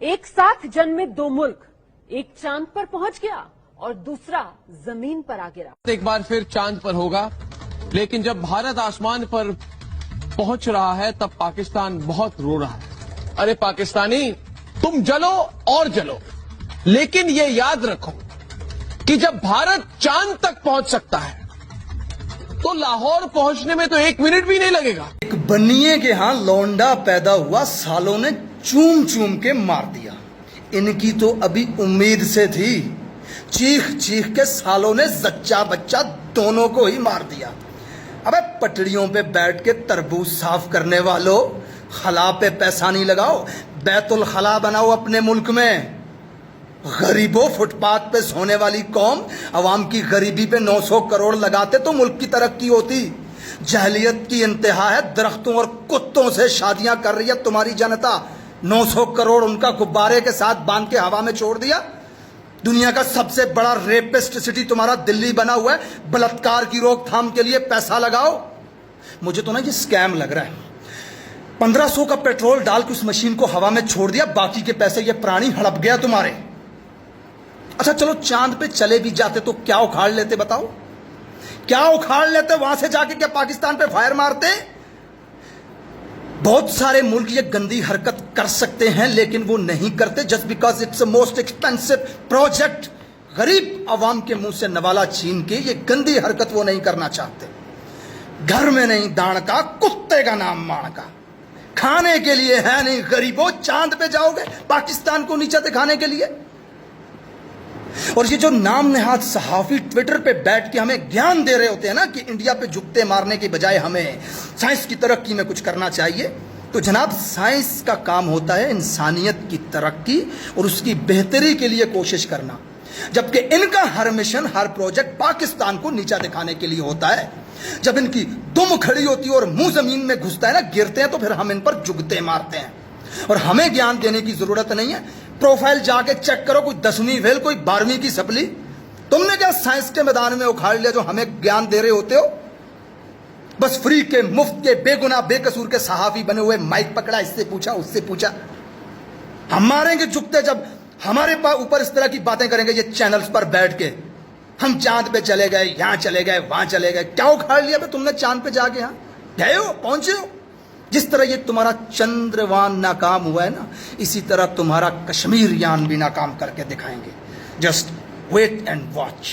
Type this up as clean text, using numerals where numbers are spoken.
एक साथ जन्मे दो मुल्क, एक चांद पर पहुंच गया और दूसरा जमीन पर आ गिरा। एक बार फिर चांद पर होगा, लेकिन जब भारत आसमान पर पहुंच रहा है तब पाकिस्तान बहुत रो रहा है। अरे पाकिस्तानी, तुम जलो और जलो, लेकिन ये याद रखो कि जब भारत चांद तक पहुंच सकता है तो लाहौर पहुंचने में तो 1 मिनट भी नहीं लगेगा। एक बनिए के यहां लौंडा पैदा हुआ, सालों ने चूम चूम के मार दिया। इनकी तो अभी उम्मीद से थी, चीख चीख के सालों ने जच्चा बच्चा दोनों को ही मार दिया। अबे पटड़ियों पे बैठ के तरबूज साफ करने वालों, खला पे पैसा नहीं लगाओ, बैतुल खला बनाओ अपने मुल्क में। गरीबों, फुटपाथ पे सोने वाली कौम अवाम की गरीबी पे 900 करोड़ लगाते तो मुल्क की तरक्की होती। जहलियत की इंतहा है, दरख्तों और कुत्तों से शादियां कर रही है तुम्हारी जनता। 900 करोड़ उनका गुब्बारे के साथ बांध के हवा में छोड़ दिया। दुनिया का सबसे बड़ा रेपिस्ट सिटी तुम्हारा दिल्ली बना हुआ है। बलात्कार की रोकथाम के लिए पैसा लगाओ। मुझे तो ना ये स्कैम लग रहा है। 1500 का पेट्रोल डाल के उस मशीन को हवा में छोड़ दिया, बाकी के पैसे ये प्राणी हड़प गया तुम्हारे। अच्छा चलो चांद पे चले भी जाते तो क्या उखाड़ लेते बताओ? क्या उखाड़ लेते? वहां से जाके क्या पाकिस्तान पे फायर मारते? बहुत सारे मुल्क ये गंदी हरकत कर सकते हैं लेकिन वो नहीं करते, just because it's most expensive project. गरीब अवाम के मुंह से नवाला छीन के ये गंदी हरकत वो नहीं करना चाहते। घर में नहीं दाण का, कुत्ते का नाम माण का। खाने के लिए है नहीं गरीबों, चांद पे जाओगे पाकिस्तान को नीचा दिखाने के लिए। और ये जो नाम नेहाद सहाफी ट्विटर पे बैठ के हमें ज्ञान दे रहे होते हैं ना कि इंडिया पे जुगते मारने के बजाय हमें साइंस की तरक्की में कुछ करना चाहिए, तो जनाब साइंस का काम होता है इंसानियत की तरक्की और उसकी बेहतरी के लिए कोशिश करना, जबकि इनका हर मिशन, हर प्रोजेक्ट पाकिस्तान को नीचा दिखाने के लिए होता है। जब इनकी दुम खड़ी होती है और मुंह जमीन में घुसता है ना, गिरते हैं, तो फिर हम इन पर जुगते मारते हैं। और हमें ज्ञान देने की जरूरत नहीं है। प्रोफाइल जाके चेक करो, कोई 10वीं फेल, कोई 12वीं की सप्ली। तुमने क्या साइंस के मैदान में उखाड़ लिया जो हमें ज्ञान दे रहे होते हो? बस फ्री के, मुफ्त के, बेगुनाह बेकसूर के सहाफी बने हुए, माइक पकड़ा, इससे पूछा उससे पूछा। हम मारेंगे जुगते जब हमारे ऊपर इस तरह की बातें करेंगे ये चैनल्स पर बैठ के। हम चांद पे चले गए, यहां चले गए, वहां चले गए। क्या उखाड़ लिया तुमने चांद पे जाके? यहां गए हो, पहुंचे हो? जिस तरह ये तुम्हारा चंद्रयान नाकाम हुआ है ना, इसी तरह तुम्हारा कश्मीर यान भी नाकाम करके दिखाएंगे। Just wait and watch.